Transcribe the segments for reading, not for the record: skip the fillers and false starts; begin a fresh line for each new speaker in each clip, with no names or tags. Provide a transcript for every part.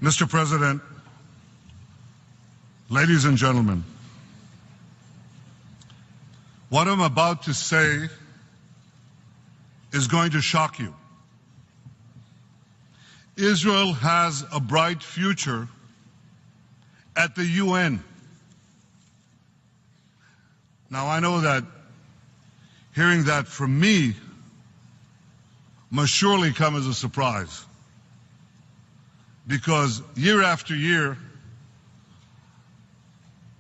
Mr. President, ladies and gentlemen, what I'm about to say is going to shock you. Israel has a bright future at the UN. Now, I know that hearing that from me must surely come as a surprise, because year after year,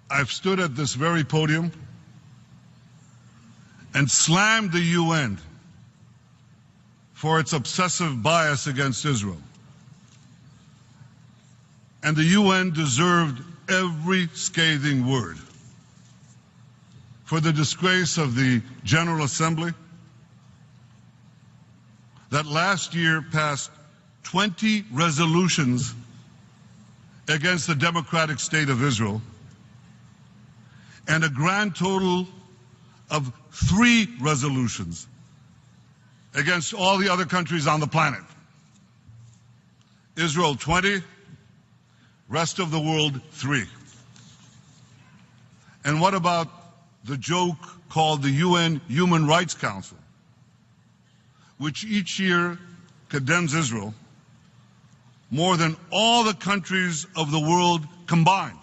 I've stood at this very podium and slammed the UN for its obsessive bias against Israel. And the UN deserved every scathing word for the disgrace of the General Assembly that last year passed 20 resolutions against the democratic state of Israel and a grand total of 3 resolutions against all the other countries on the planet. Israel 20, rest of the world 3. And what about the joke called the UN Human Rights Council, which each year condemns Israel more than all the countries of the world combined,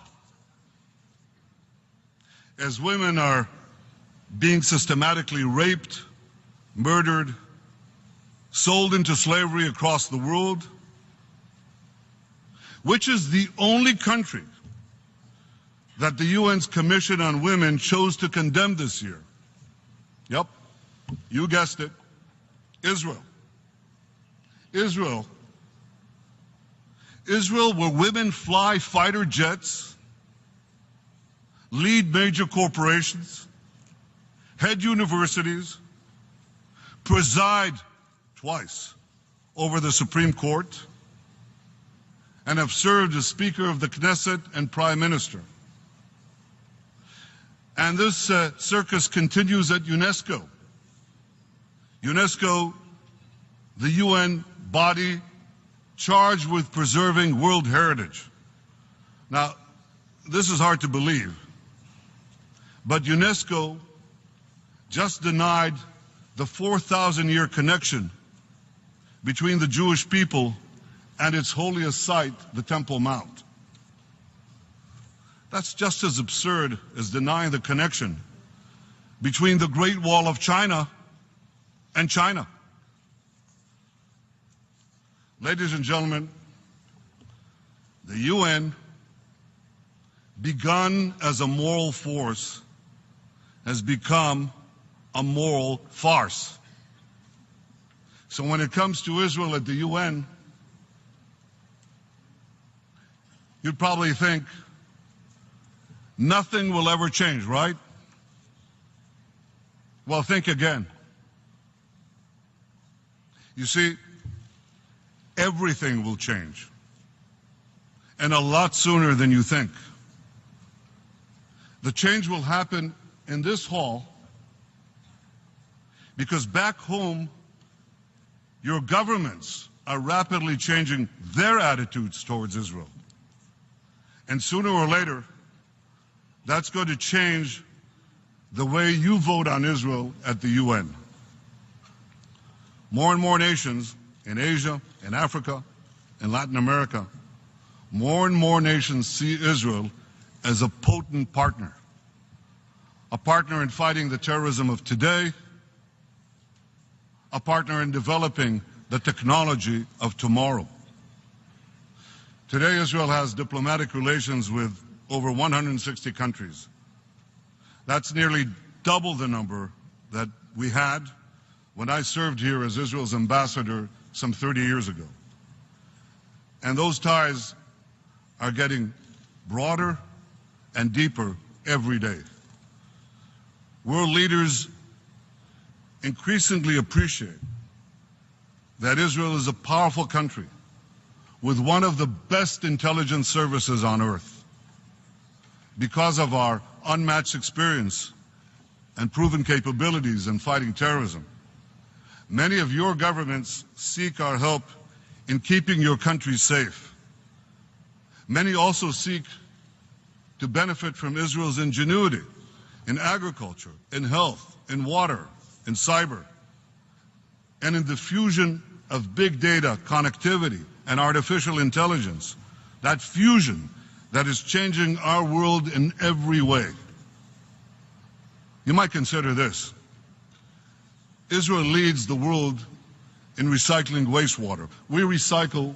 as women are being systematically raped, murdered, sold into slavery across the world? Which is the only country that the UN's Commission on Women chose to condemn this year? Yep, you guessed it, Israel. Israel, where women fly fighter jets, lead major corporations, head universities, preside twice over the Supreme Court, and have served as Speaker of the Knesset and Prime Minister. And this circus continues at UNESCO. UNESCO, the UN body charged with preserving world heritage. Now, this is hard to believe, but UNESCO just denied the 4,000-year connection between the Jewish people and its holiest site, the Temple Mount. That's just as absurd as denying the connection between the Great Wall of China and China. Ladies and gentlemen, the UN, begun as a moral force, has become a moral farce. So when it comes to Israel at the UN, you'd probably think nothing will ever change, right? Well, think again. You see, everything will change, and a lot sooner than you think. The change will happen in this hall because back home, your governments are rapidly changing their attitudes towards Israel. And sooner or later, that's going to change the way you vote on Israel at the UN. More and more nations in Asia, in Africa, in Latin America, more and more nations see Israel as a potent partner. A partner in fighting the terrorism of today, a partner in developing the technology of tomorrow. Today, Israel has diplomatic relations with over 160 countries. That's nearly double the number that we had when I served here as Israel's ambassador some 30 years ago. And those ties are getting broader and deeper every day. World leaders increasingly appreciate that Israel is a powerful country with one of the best intelligence services on earth because of our unmatched experience and proven capabilities in fighting terrorism. Many of your governments seek our help in keeping your country safe, Many also seek to benefit from Israel's ingenuity in agriculture, in health, in water, in cyber, and in the fusion of big data, connectivity, and artificial intelligence. That fusion that is changing our world in every way. You might consider this. Israel leads the world in recycling wastewater. We recycle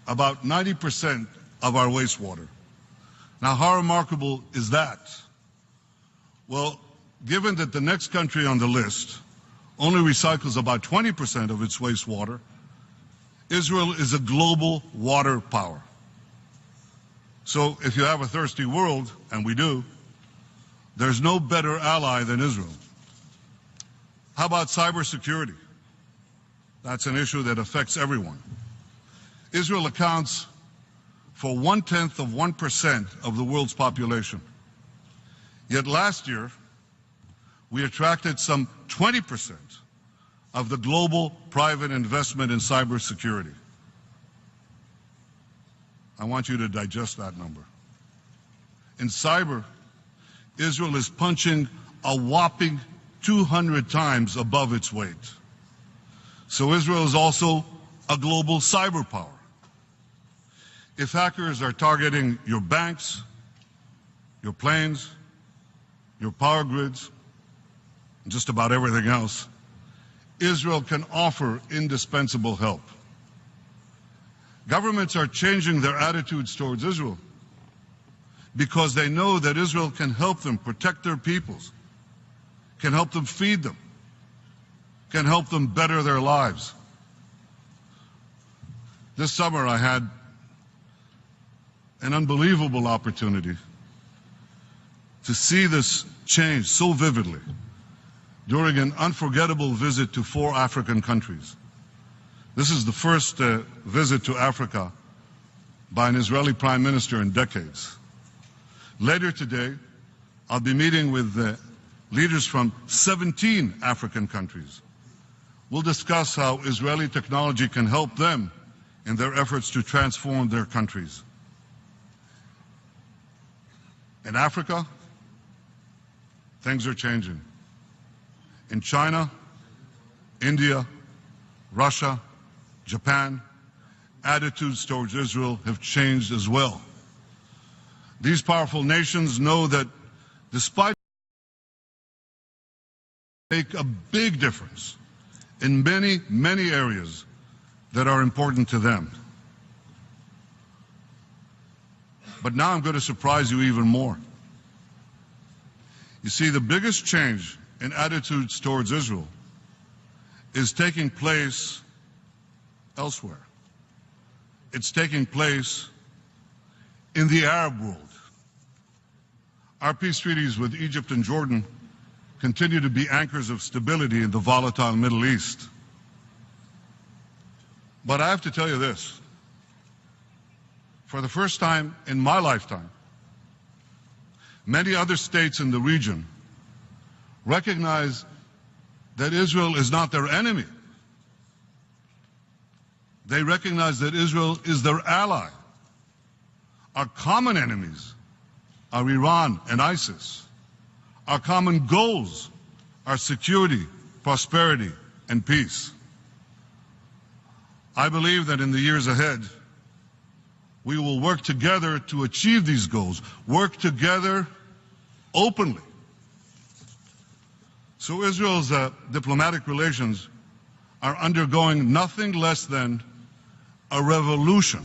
about 90% of our wastewater. Now, how remarkable is that? Well, given that the next country on the list only recycles about 20% of its wastewater, Israel is a global water power. So if you have a thirsty world, and we do, there's no better ally than Israel. How about cybersecurity? That's an issue that affects everyone. Israel accounts for 0.1% of the world's population. Yet last year, we attracted some 20% of the global private investment in cybersecurity. I want you to digest that number. In cyber, Israel is punching a whopping 200 times above its weight. So Israel is also a global cyber power. If hackers are targeting your banks, your planes, your power grids, and just about everything else, Israel can offer indispensable help. Governments are changing their attitudes towards Israel because they know that Israel can help them protect their peoples, can help them feed them, can help them better their lives. This summer I had an unbelievable opportunity to see this change so vividly during an unforgettable visit to 4 African countries. This is the first visit to Africa by an Israeli prime minister in decades. Later today, I'll be meeting with leaders from 17 African countries. We'll discuss how Israeli technology can help them in their efforts to transform their countries. In Africa, things are changing. In China, India, Russia, Japan, attitudes towards Israel have changed as well. These powerful nations know that despite make a big difference in many, many areas that are important to them. But now I'm going to surprise you even more. You see, the biggest change in attitudes towards Israel is taking place elsewhere. It's taking place in the Arab world. Our peace treaties with Egypt and Jordan continue to be anchors of stability in the volatile Middle East. But I have to tell you this. For the first time in my lifetime, many other states in the region recognize that Israel is not their enemy. They recognize that Israel is their ally. Our common enemies are Iran and ISIS. Our common goals are security, prosperity, and peace. I believe that in the years ahead, we will work together to achieve these goals, work together openly. So Israel's diplomatic relations are undergoing nothing less than a revolution.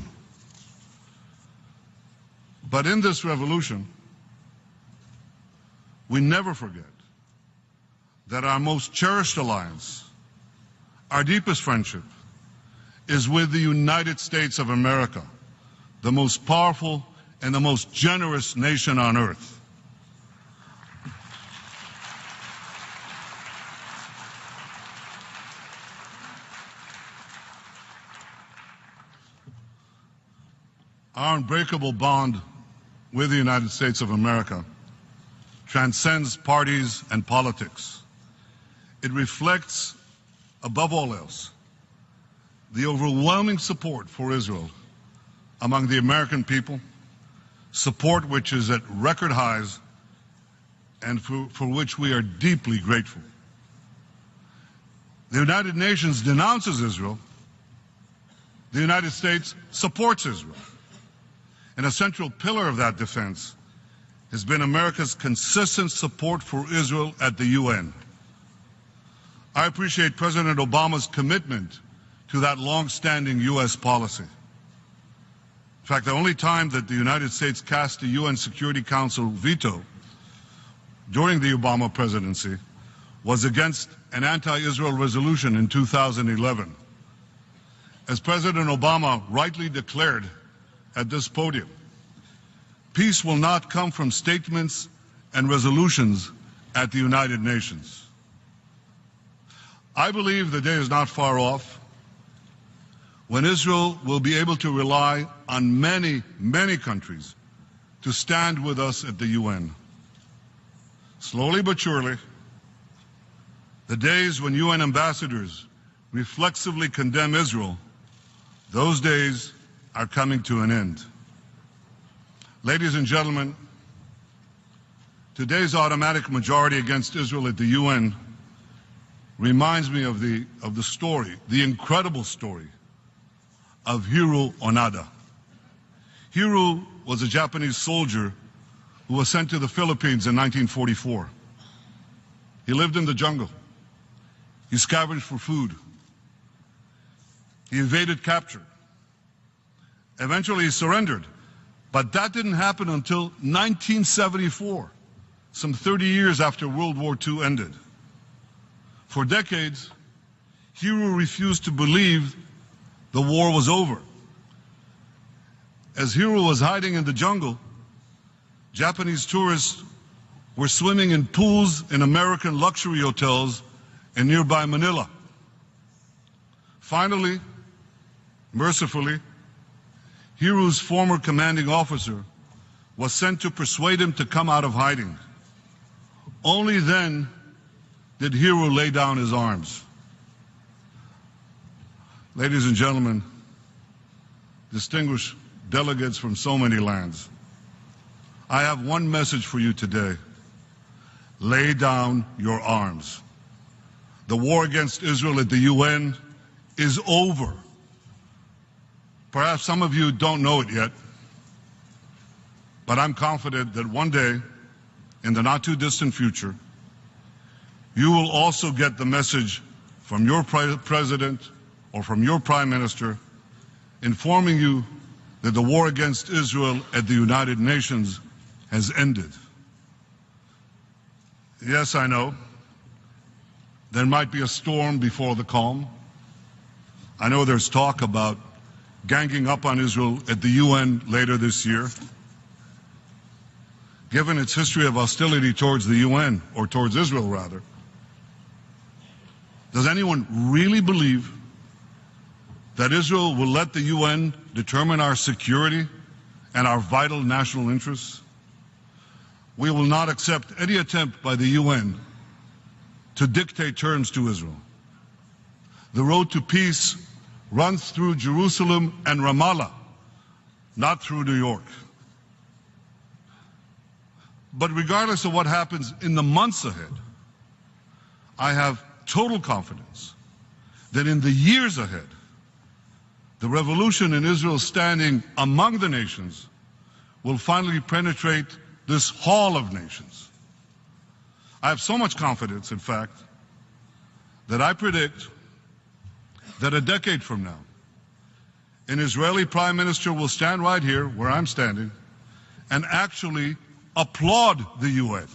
But in this revolution, we never forget that our most cherished alliance, our deepest friendship, is with the United States of America, the most powerful and the most generous nation on earth. Our unbreakable bond with the United States of America transcends parties and politics. It reflects, above all else, the overwhelming support for Israel among the American people support which is at record highs and for which we are deeply grateful. The United Nations denounces Israel. The United States supports Israel. And a central pillar of that defense has been America's consistent support for Israel at the UN. I appreciate President Obama's commitment to that long-standing U.S. policy. In fact, the only time that the United States cast a UN Security Council veto during the Obama presidency was against an anti-Israel resolution in 2011. As President Obama rightly declared at this podium, peace will not come from statements and resolutions at the United Nations. I believe the day is not far off when Israel will be able to rely on many, many countries to stand with us at the UN. Slowly but surely, the days when UN ambassadors reflexively condemn Israel, those days are coming to an end. Ladies and gentlemen, today's automatic majority against Israel at the UN reminds me of the story, the incredible story of Hiro Onoda. Hiro was a Japanese soldier who was sent to the Philippines in 1944. He lived in the jungle. He scavenged for food. He evaded capture. Eventually he surrendered. But that didn't happen until 1974, some 30 years after World War II ended. For decades, Hiro refused to believe the war was over. As Hiro was hiding in the jungle, Japanese tourists were swimming in pools in American luxury hotels in nearby Manila. Finally, mercifully, Hiro's former commanding officer was sent to persuade him to come out of hiding. Only then did Hiro lay down his arms. Ladies and gentlemen, distinguished delegates from so many lands, I have one message for you today. Lay down your arms. The war against Israel at the UN is over. Perhaps some of you don't know it yet, but I'm confident that one day, in the not too distant future, you will also get the message from your president or from your prime minister informing you that the war against Israel at the United Nations has ended. Yes, I know. There might be a storm before the calm. I know there's talk about ganging up on Israel at the UN later this year. Given its history of hostility towards the UN, or towards Israel rather, does anyone really believe that Israel will let the UN determine our security and our vital national interests? We will not accept any attempt by the UN to dictate terms to Israel. The road to peace runs through Jerusalem and Ramallah, not through New York. But regardless of what happens in the months ahead, I have total confidence that in the years ahead, the revolution in Israel's standing among the nations will finally penetrate this hall of nations. I have so much confidence, in fact, that I predict that a decade from now, an Israeli prime minister will stand right here where I'm standing and actually applaud the UN.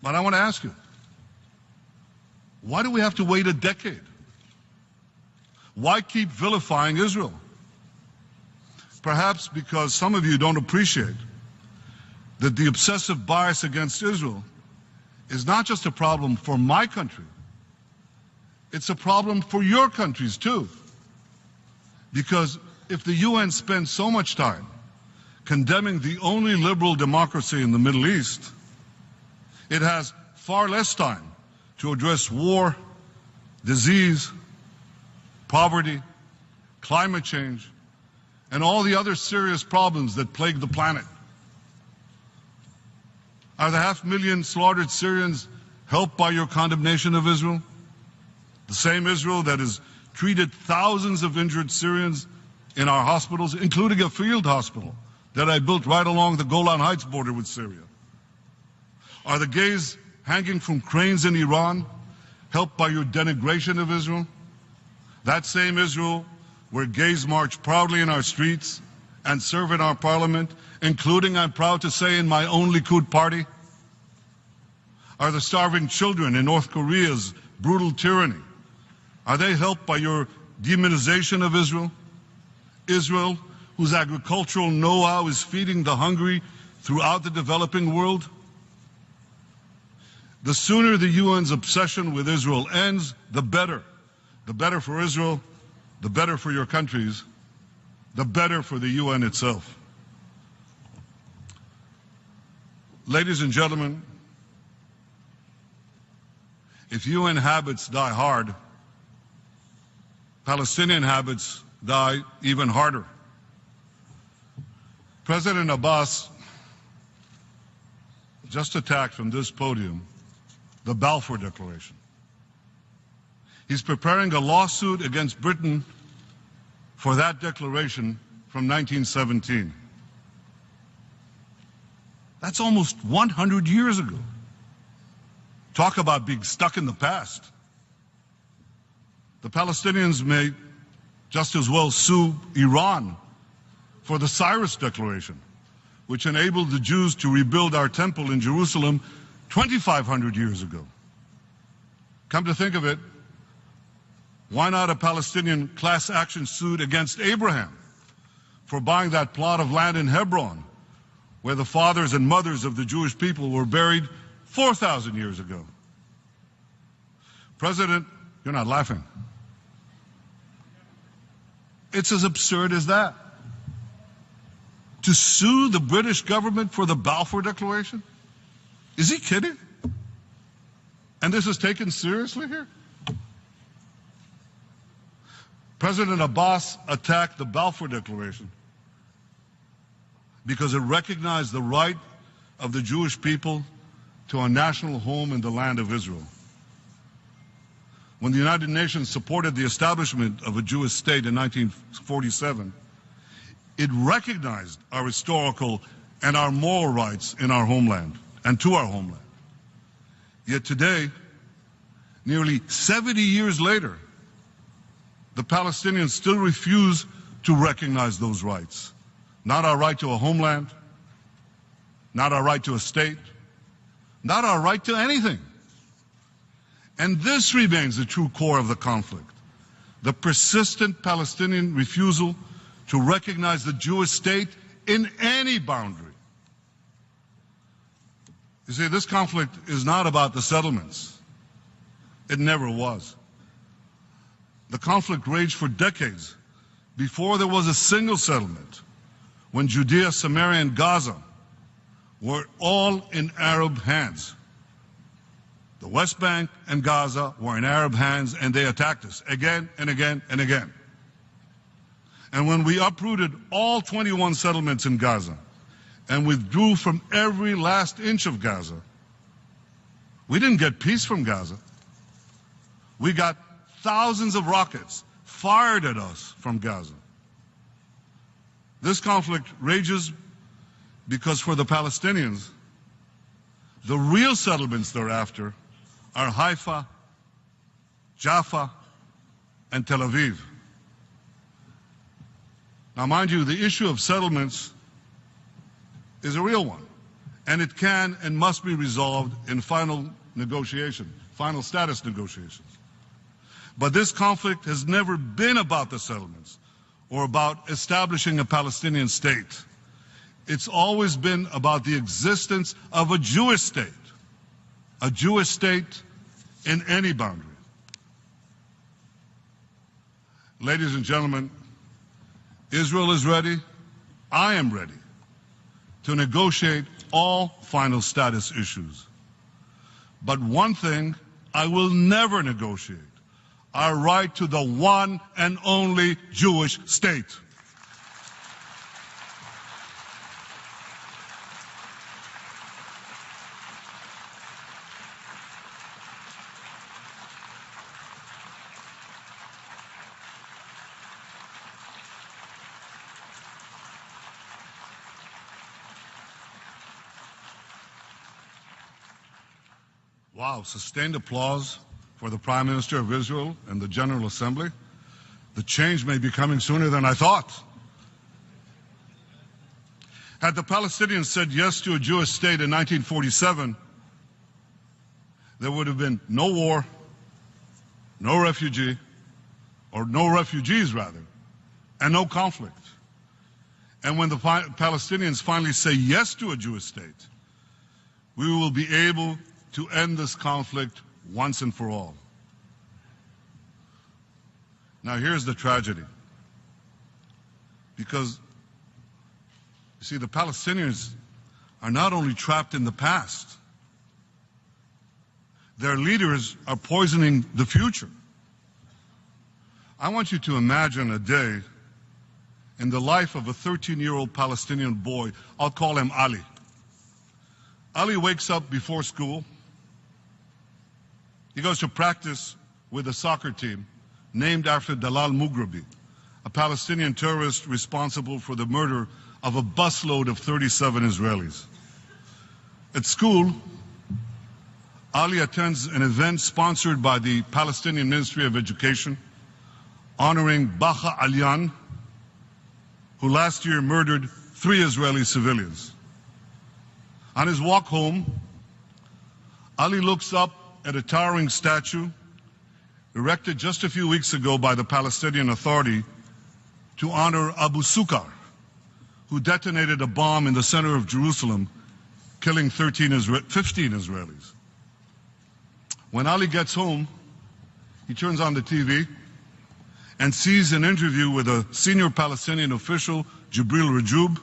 But I want to ask you, why do we have to wait a decade? Why keep vilifying Israel? Perhaps because some of you don't appreciate that the obsessive bias against Israel is not just a problem for my country, it's a problem for your countries too. Because if the UN spends so much time condemning the only liberal democracy in the Middle East, it has far less time to address war, disease, poverty, climate change, and all the other serious problems that plague the planet? Are the 500,000 slaughtered Syrians helped by your condemnation of Israel? The same Israel that has treated thousands of injured Syrians in our hospitals, including a field hospital that I built right along the Golan Heights border with Syria. Are the gays hanging from cranes in Iran helped by your denigration of Israel? That same Israel where gays march proudly in our streets and serve in our parliament, including, I'm proud to say, in my own Likud party? Are the starving children in North Korea's brutal tyranny, are they helped by your demonization of Israel? Israel, whose agricultural know-how is feeding the hungry throughout the developing world? The sooner the UN's obsession with Israel ends, the better. The better for Israel, the better for your countries, the better for the UN itself. Ladies and gentlemen, if UN habits die hard, Palestinian habits die even harder. President Abbas just attacked from this podium the Balfour Declaration. He's preparing a lawsuit against Britain for that declaration from 1917. That's almost 100 years ago. Talk about being stuck in the past. The Palestinians may just as well sue Iran for the Cyrus Declaration, which enabled the Jews to rebuild our temple in Jerusalem 2,500 years ago. Come to think of it, why not a Palestinian class action suit against Abraham for buying that plot of land in Hebron, where the fathers and mothers of the Jewish people were buried 4,000 years ago? President, you're not laughing. It's as absurd as that. To sue the British government for the Balfour Declaration? Is he kidding? And this is taken seriously here? President Abbas attacked the Balfour Declaration because it recognized the right of the Jewish people to a national home in the land of Israel. When the United Nations supported the establishment of a Jewish state in 1947, it recognized our historical and our moral rights in our homeland and to our homeland. Yet today, nearly 70 years later, the Palestinians still refuse to recognize those rights. Not our right to a homeland, not our right to a state, not our right to anything. And this remains the true core of the conflict, the persistent Palestinian refusal to recognize the Jewish state in any boundary. You see, this conflict is not about the settlements. It never was. The conflict raged for decades before there was a single settlement, when Judea, Samaria, and Gaza were all in Arab hands. The West Bank and Gaza were in Arab hands, and they attacked us again and again and again. And when we uprooted all 21 settlements in Gaza and withdrew from every last inch of Gaza, we didn't get peace from Gaza. We got thousands of rockets fired at us from Gaza. This conflict rages because for the Palestinians, the real settlements they're after are Haifa, Jaffa, and Tel Aviv. Now, mind you, the issue of settlements is a real one, and it can and must be resolved in final status negotiations. But this conflict has never been about the settlements or about establishing a Palestinian state. It's always been about the existence of a Jewish state in any boundary. Ladies and gentlemen, Israel is ready, I am ready to negotiate all final status issues. But one thing I will never negotiate: our right to the one and only Jewish state. Wow, sustained applause for the Prime Minister of Israel and the General Assembly. The change may be coming sooner than I thought. Had the Palestinians said yes to a Jewish state in 1947, there would have been no war, no refugees rather, and no conflict. And when the Palestinians finally say yes to a Jewish state, we will be able to end this conflict once and for all. Now here's the tragedy. Because, you see, the Palestinians are not only trapped in the past, their leaders are poisoning the future. I want you to imagine a day in the life of a 13-year-old Palestinian boy. I'll call him Ali. Ali wakes up before school. He goes to practice with a soccer team named after Dalal Mughrabi, a Palestinian terrorist responsible for the murder of a busload of 37 Israelis. At school, Ali attends an event sponsored by the Palestinian Ministry of Education honoring Baha Alyan, who last year murdered 3 Israeli civilians. On his walk home, Ali looks up at a towering statue erected just a few weeks ago by the Palestinian Authority to honor Abu Sukar, who detonated a bomb in the center of Jerusalem, killing 15 Israelis. When Ali gets home, he turns on the TV and sees an interview with a senior Palestinian official, Jibril Rajoub,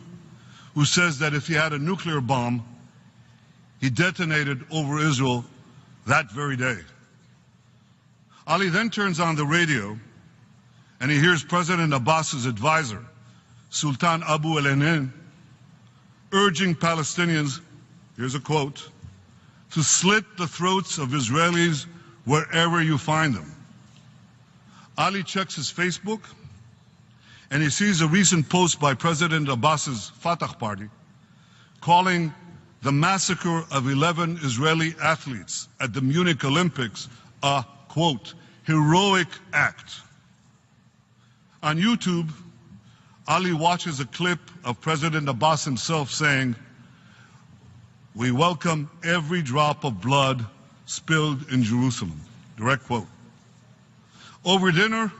who says that if he had a nuclear bomb, he detonated over Israel that very day. Ali then turns on the radio and he hears President Abbas's advisor, Sultan Abu el-Ainin, urging Palestinians, here's a quote, to slit the throats of Israelis wherever you find them. Ali checks his Facebook and he sees a recent post by President Abbas's Fatah party calling the massacre of 11 Israeli athletes at the Munich Olympics a, quote, heroic act. On YouTube, Ali watches a clip of President Abbas himself saying, "We welcome every drop of blood spilled in Jerusalem." Direct quote. Over dinner,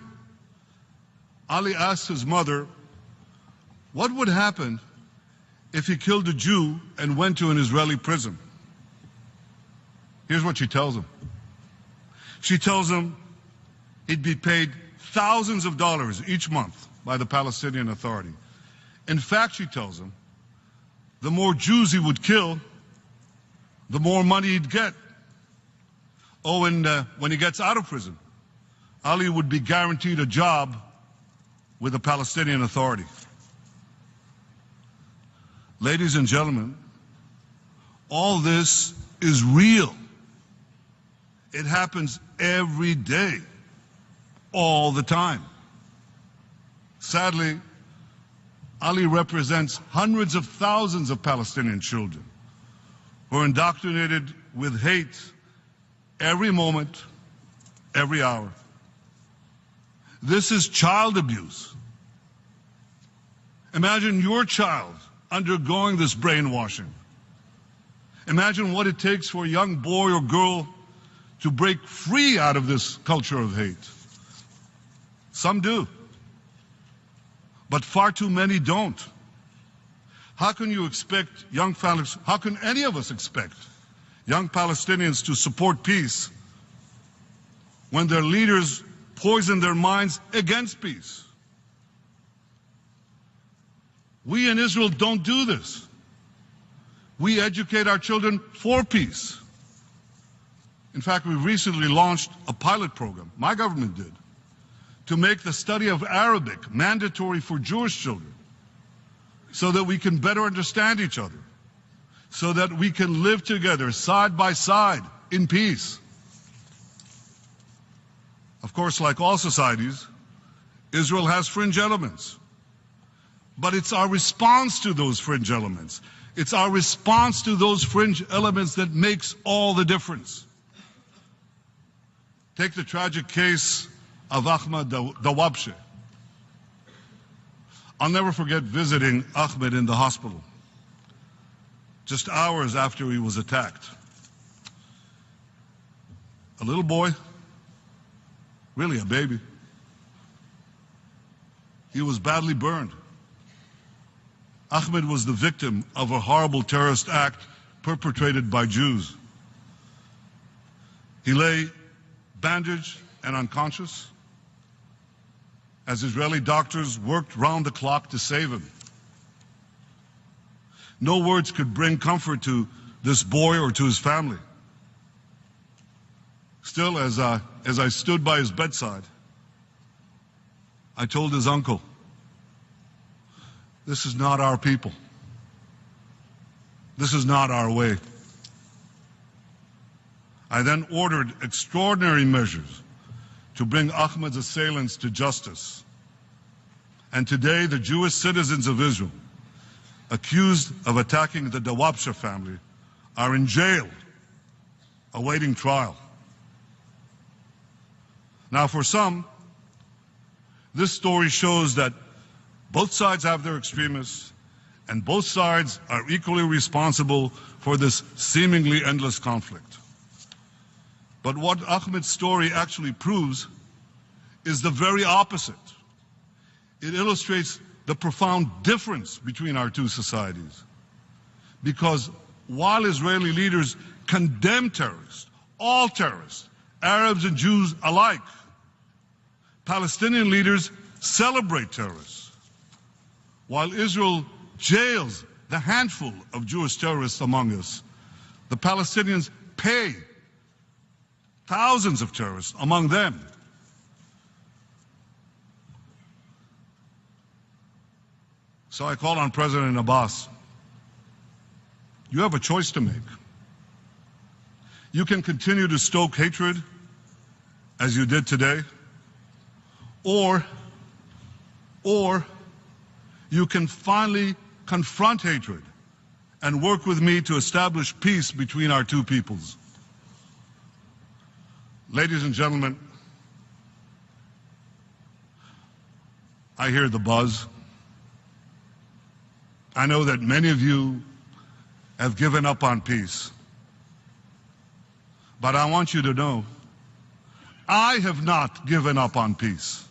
Ali asked his mother, what would happen if he killed a Jew and went to an Israeli prison? Here's what she tells him. She tells him he'd be paid thousands of dollars each month by the Palestinian Authority. In fact, she tells him, the more Jews he would kill, the more money he'd get. Oh, and when he gets out of prison, Ali would be guaranteed a job with the Palestinian Authority. Ladies and gentlemen, all this is real. It happens every day, all the time. Sadly, Ali represents hundreds of thousands of Palestinian children who are indoctrinated with hate every moment, every hour. This is child abuse. Imagine your child undergoing this brainwashing. Imagine what it takes for a young boy or girl to break free out of this culture of hate. Some do, but far too many don't. How can you expect how can any of us expect young Palestinians to support peace when their leaders poison their minds against peace? We in Israel don't do this. We educate our children for peace. In fact, we recently launched a pilot program, my government did, to make the study of Arabic mandatory for Jewish children so that we can better understand each other, so that we can live together side by side in peace. Of course, like all societies, Israel has fringe elements. But it's our response to those fringe elements. It's our response to those fringe elements that makes all the difference. Take the tragic case of Ahmed Dawabshe. I'll never forget visiting Ahmed in the hospital, just hours after he was attacked. A little boy, really a baby. He was badly burned. Ahmed was the victim of a horrible terrorist act perpetrated by Jews. He lay bandaged and unconscious as Israeli doctors worked round the clock to save him. No words could bring comfort to this boy or to his family. Still, as I stood by his bedside, I told his uncle, "This is not our people. This is not our way." I then ordered extraordinary measures to bring Ahmed's assailants to justice. And today, the Jewish citizens of Israel, accused of attacking the Dawabshe family, are in jail, awaiting trial. Now, for some, this story shows that both sides have their extremists, and both sides are equally responsible for this seemingly endless conflict. But what Ahmed's story actually proves is the very opposite. It illustrates the profound difference between our two societies. Because while Israeli leaders condemn terrorists, all terrorists, Arabs and Jews alike, Palestinian leaders celebrate terrorists. While Israel jails the handful of Jewish terrorists among us, the Palestinians pay thousands of terrorists among them. So I call on President Abbas. You have a choice to make. You can continue to stoke hatred as you did today, or you can finally confront hatred and work with me to establish peace between our two peoples. Ladies and gentlemen, I hear the buzz. I know that many of you have given up on peace. But I want you to know, I have not given up on peace.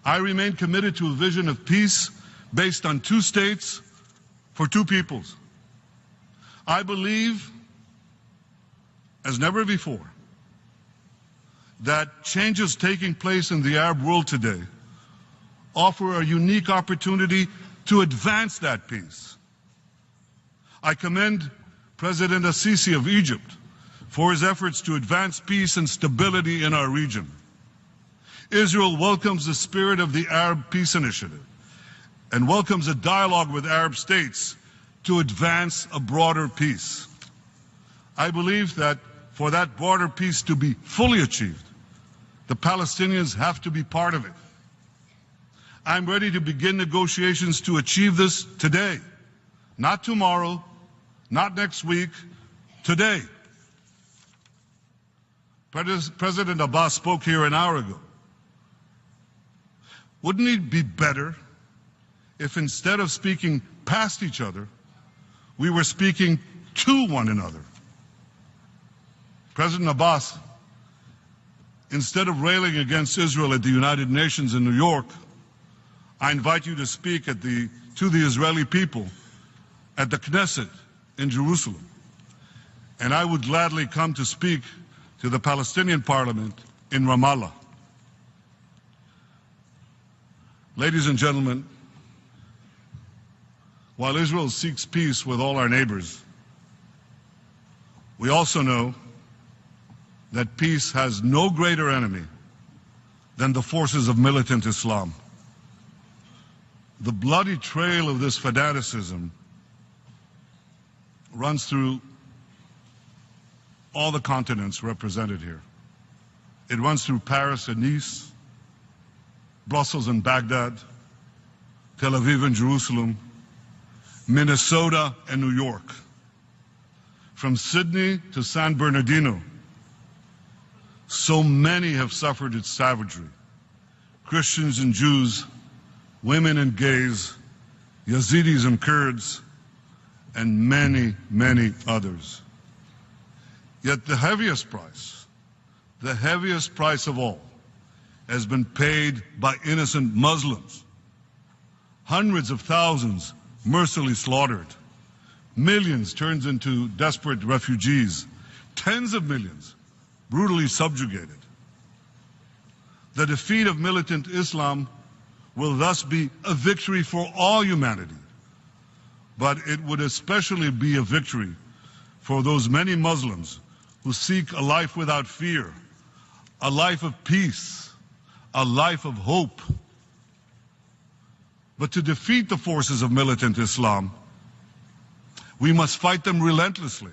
I remain committed to a vision of peace based on two states for two peoples. I believe, as never before, that changes taking place in the Arab world today offer a unique opportunity to advance that peace. I commend President Sisi of Egypt for his efforts to advance peace and stability in our region. Israel welcomes the spirit of the Arab Peace Initiative and welcomes a dialogue with Arab states to advance a broader peace. I believe that for that broader peace to be fully achieved, the Palestinians have to be part of it. I'm ready to begin negotiations to achieve this today, not tomorrow, not next week, today. President Abbas spoke here an hour ago. Wouldn't it be better if instead of speaking past each other, we were speaking to one another? President Abbas, instead of railing against Israel at the United Nations in New York, I invite you to speak to the Israeli people at the Knesset in Jerusalem. And I would gladly come to speak to the Palestinian parliament in Ramallah. Ladies and gentlemen, while Israel seeks peace with all our neighbors, we also know that peace has no greater enemy than the forces of militant Islam. The bloody trail of this fanaticism runs through all the continents represented here. It runs through Paris and Nice, Brussels and Baghdad, Tel Aviv and Jerusalem, Minnesota and New York, from Sydney to San Bernardino, So many have suffered its savagery. Christians and Jews, women and gays, Yazidis and Kurds, and many, many others. Yet the heaviest price of all, has been paid by innocent Muslims. Hundreds of thousands mercilessly slaughtered. Millions turned into desperate refugees. Tens of millions brutally subjugated. The defeat of militant Islam will thus be a victory for all humanity. But it would especially be a victory for those many Muslims who seek a life without fear, a life of peace, a life of hope. But to defeat the forces of militant Islam, we must fight them relentlessly.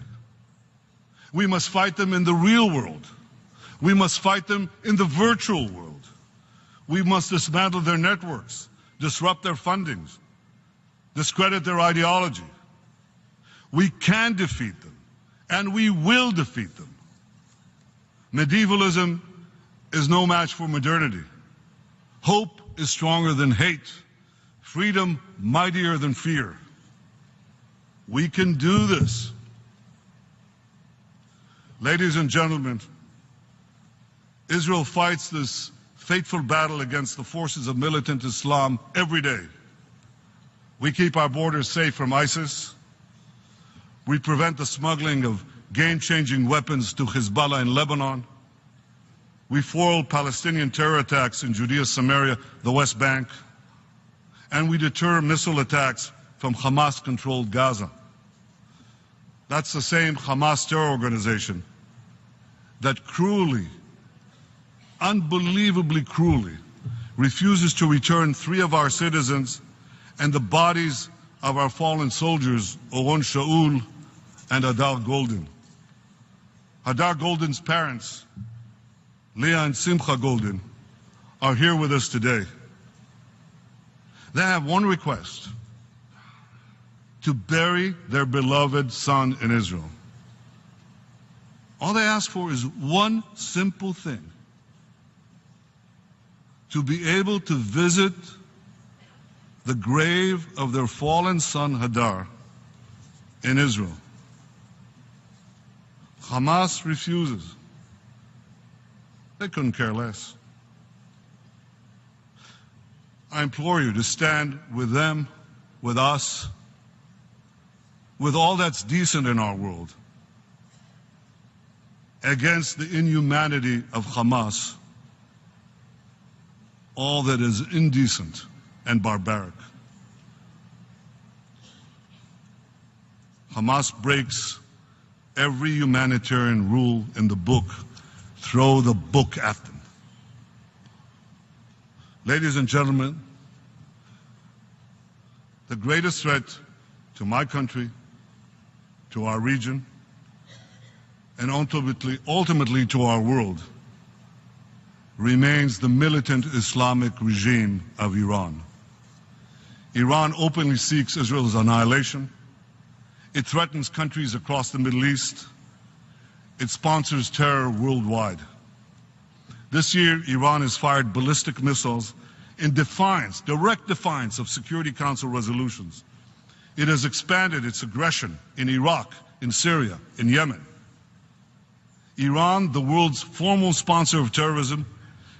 We must fight them in the real world. We must fight them in the virtual world. We must dismantle their networks, disrupt their fundings, discredit their ideology. We can defeat them, and we will defeat them. Medievalism is no match for modernity. Hope is stronger than hate. Freedom mightier than fear. We can do this. Ladies and gentlemen, Israel fights this fateful battle against the forces of militant Islam every day. We keep our borders safe from ISIS. We prevent the smuggling of game-changing weapons to Hezbollah in Lebanon. We foil Palestinian terror attacks in Judea, Samaria, the West Bank. And we deter missile attacks from Hamas-controlled Gaza. That's the same Hamas terror organization that cruelly, unbelievably cruelly, refuses to return 3 of our citizens and the bodies of our fallen soldiers, Oron Shaul and Hadar Golden. Hadar Golden's parents, Leah and Simcha Golden, are here with us today. They have one request: to bury their beloved son in Israel. All they ask for is one simple thing: to be able to visit the grave of their fallen son Hadar in Israel. Hamas refuses. They couldn't care less. I implore you to stand with them, with us, with all that's decent in our world, against the inhumanity of Hamas, all that is indecent and barbaric. Hamas breaks every humanitarian rule in the book. Throw the book at them. Ladies and gentlemen, the greatest threat to my country, to our region, and ultimately to our world remains the militant Islamic regime of Iran. Iran openly seeks Israel's annihilation. It threatens countries across the Middle East. It sponsors terror worldwide. This year, Iran has fired ballistic missiles in defiance, direct defiance of Security Council resolutions. It has expanded its aggression in Iraq, in Syria, in Yemen. Iran, the world's foremost sponsor of terrorism,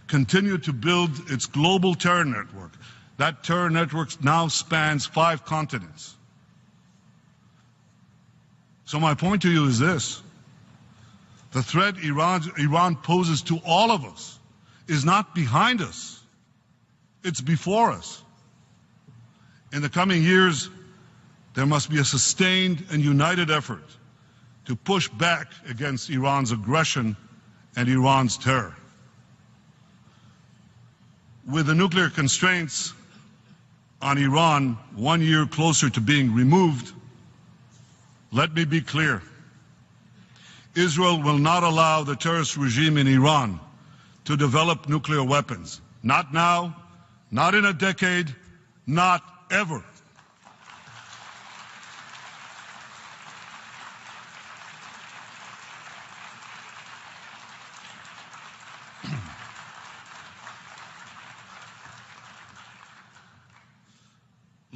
continued to build its global terror network. That terror network now spans 5 continents. So my point to you is this: the threat Iran poses to all of us is not behind us, it's before us. In the coming years, there must be a sustained and united effort to push back against Iran's aggression and Iran's terror. With the nuclear constraints on Iran 1 year closer to being removed, let me be clear. Israel will not allow the terrorist regime in Iran to develop nuclear weapons. Not now, not in a decade, not ever.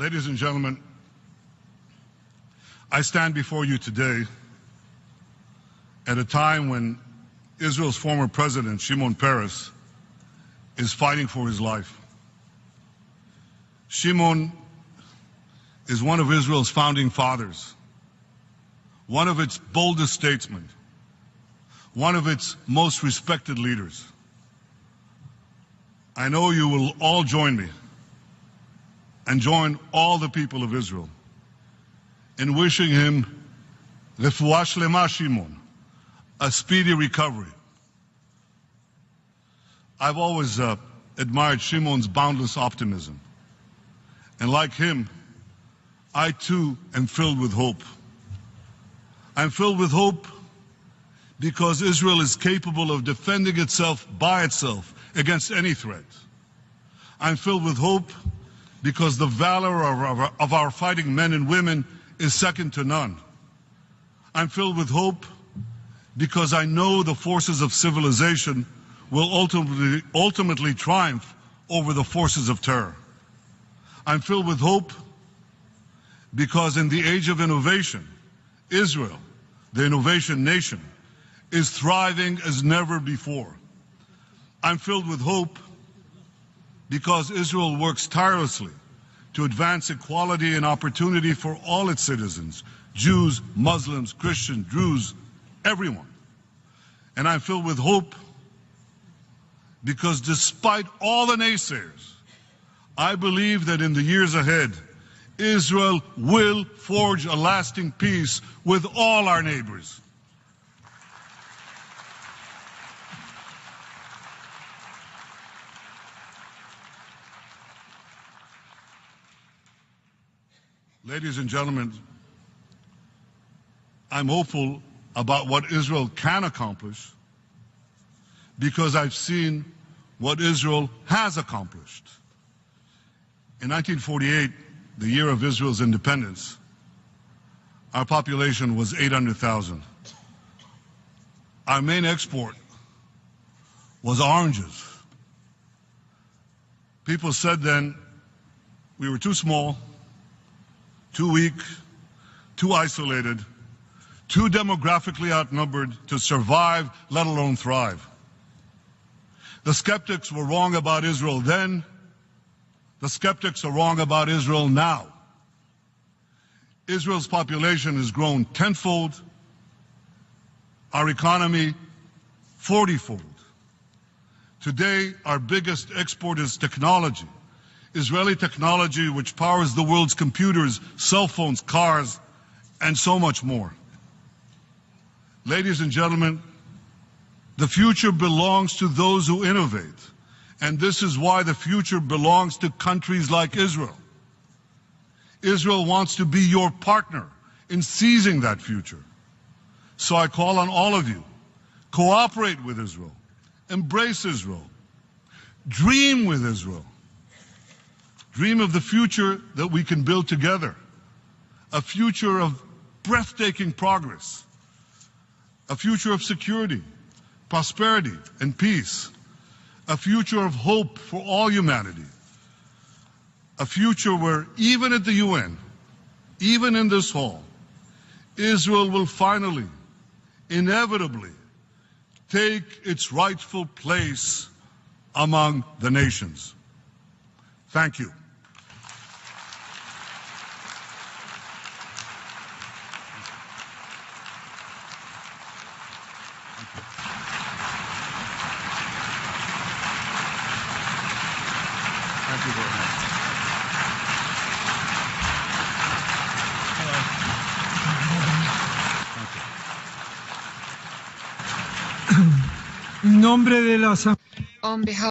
Ladies and gentlemen, I stand before you today at a time when Israel's former president, Shimon Peres, is fighting for his life. Shimon is one of Israel's founding fathers, one of its boldest statesmen, one of its most respected leaders. I know you will all join me and join all the people of Israel in wishing him refuah shlema Shimon, a speedy recovery. I've always admired Shimon's boundless optimism. And like him, I too am filled with hope. I'm filled with hope because Israel is capable of defending itself by itself against any threat. I'm filled with hope because the valor of our fighting men and women is second to none. I'm filled with hope because I know the forces of civilization will ultimately triumph over the forces of terror. I'm filled with hope because in the age of innovation, Israel, the innovation nation, is thriving as never before. I'm filled with hope because Israel works tirelessly to advance equality and opportunity for all its citizens, Jews, Muslims, Christians, Druze, everyone. And I'm filled with hope because despite all the naysayers, I believe that in the years ahead, Israel will forge a lasting peace with all our neighbors. Ladies and gentlemen, I'm hopeful about what Israel can accomplish because I've seen what Israel has accomplished. In 1948, the year of Israel's independence, our population was 800,000. Our main export was oranges. People said then we were too small, too weak, too isolated, too demographically outnumbered to survive, let alone thrive. The skeptics were wrong about Israel then. The skeptics are wrong about Israel now. Israel's population has grown tenfold, our economy 40-fold. Today, our biggest export is technology. Israeli technology which powers the world's computers, cell phones, cars, and so much more. Ladies and gentlemen, the future belongs to those who innovate, and this is why the future belongs to countries like Israel. Israel wants to be your partner in seizing that future. So I call on all of you, cooperate with Israel, embrace Israel, dream with Israel. Dream of the future that we can build together, a future of breathtaking progress, a future of security, prosperity, and peace, a future of hope for all humanity, a future where even at the UN, even in this hall, Israel will finally, inevitably, take its rightful place among the nations. Thank you. Thank you very much.
En nombre de la
On behalf